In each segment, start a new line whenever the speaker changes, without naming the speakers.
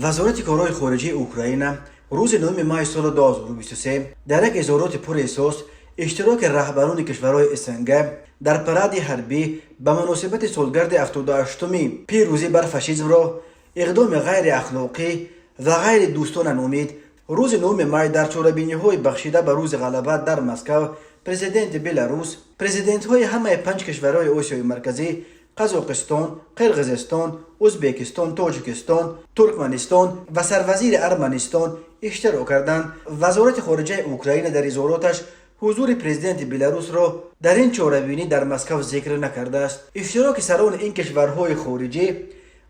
وزارت کارهای خارجه اوکراین روز 9 ماه سال 2023 در یک اظهارات پراساس اشتراک رهبران کشورهای اسنگ در پراد حربی به مناسبت سالگرد 78می پیروزی بر فاشیسم را اقدام غیر اخلاقی و غیر دوستانه نامید. روز 9 ماه در چاره‌بینی‌های بخشیده به روز غلبه در مسکو، پرزیدنت بلاروس، پرزیدنت‌های همه 5 کشورهای آسیای مرکزی، قزاقستان، قرقیزستان، ازبکستان، تاجیکستان، ترکمنستان و سروزیر ارمنستان اشتراک کردند. وزارت خارجه اوکراین در اظهاراتش حضور پرزیدنت بلاروس را در این چاره‌بینی در مسکو ذکر نکرده است. اشتراک سران این کشورهای خارجی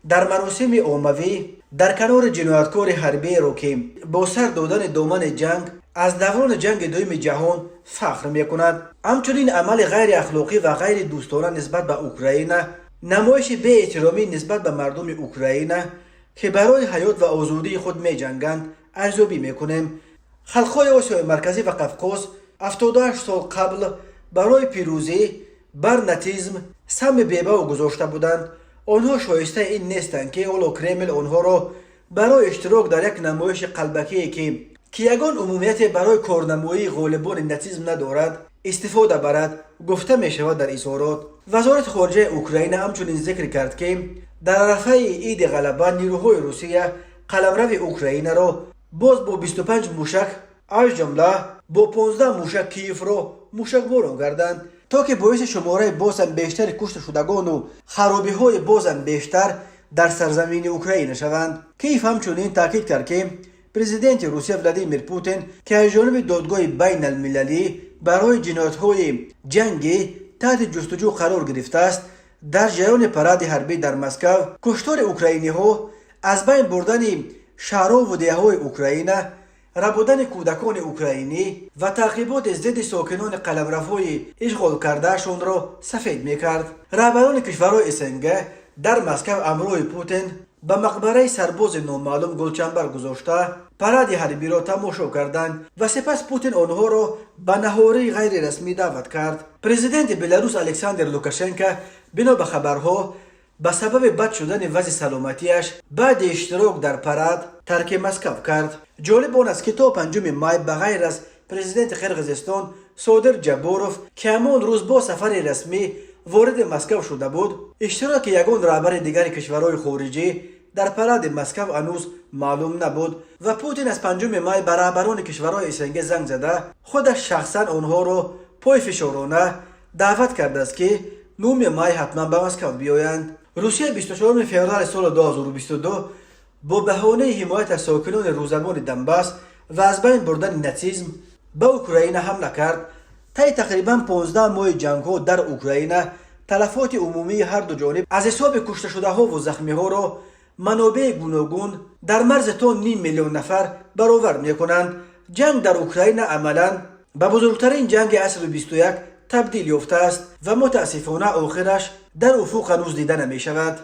در مراسم عمومی در کنار جنایتکار حربی را که با سر دادن دامن جنگ از دوران جنگ دوم جهان فخر می‌کند، همچنین عمل غیر اخلاقی و غیر دوستانه نسبت به اوکراین، نمایش بی احترامی نسبت به مردم اوکراین که برای حیات و آزادی خود می‌جنگند ارزیابی می‌کنیم. خلق‌های آسیای مرکزی و قفقاز 78 سال قبل برای پیروزی بر ناتیسم سم بی‌بها گذاشته بودند. آنها شایسته این نیستند که اولا کرمل آنها را برای اشتراک در یک نمایش قلبکی که یگان عمومیت برای کارنمایی غالبان ناتیسم ندارد استفاده برد گفته می شود در اظهارات. وزارت خارجه اوکراین همچنین ذکر کرد که در عرفه عید غلبه نیروهای روسیه قلمرو اوکراین را باز با 25 موشک از جمله با 15 موشک کیف را موشکباران کردند تا که باعث شماره بازم بیشتر کشته شدگان و خرابی های بازم بیشتر در سرزمین اوکراین شوند. کیف همچنین تاکید کرد که پرزیدنت روسیه ولادیمیر پوتین که از جانب دادگاه بین المللی برای جنایت‌های جنگی تحت جستجو قرار گرفته است، در جریان پراد حربی در مسکو کشتار اوکراینی‌ها، از بین بردن شهرها و دیه‌های اوکراین، ربودن کودکان اوکراینی و تعقیبات ضد ساکنان قلمروهای اشغال کردهشان را سفید می‌کرد. رهبران کشورهای اسنگ در مسکو همراه پوتین به مقبره سرباز نامعلوم گلچنبر گذاشته پراد حربی را تماشا کردند و سپس پوتین آنها را به نهاری غیر رسمی دعوت کرد. پرزیدنت بلاروس الکساندر لوکاشنکو بنا به خبرها به سبب بد شدن وضع سلامتیش بعد اشتراک در پراد ترک مسکو کرد. جالب آن است که تا 5 ماه به غیر از پرزیدنت قرقیزستان صادر جباروف که همان روز با سفر رسمی وارد مسکو شده بود، اشتراک یگان رهبر دیگر کشورهای خارجی در پراد مسکو هنوز معلوم نبود و پوتین از 5 ماه به رهبران کشورهای اسنگ زنگ زده خودش شخصا آنها را پای فشارانه دعوت کرده است که 9 ماه حتما به مسکو بیایند. روسیه 24 فوریه سال 2022 با بهانه حمایت از ساکنان روزگان دنباس و از بین بردن ناتیسم به اوکراین حمله کرد. طی تقریبا 15 ماه جنگ‌ها در اوکراین تلفات عمومی هر دو جانب از حساب کشته شده‌ها و زخمی‌ها را منابع گوناگون در مرز تا 5 میلیون نفر برآورد می‌کنند. جنگ در اوکراین عملاً به بزرگترین جنگ عصر 21 تبدیل یافته است و متاسفانه آخرش در افق هنوز دیده نمی‌شود.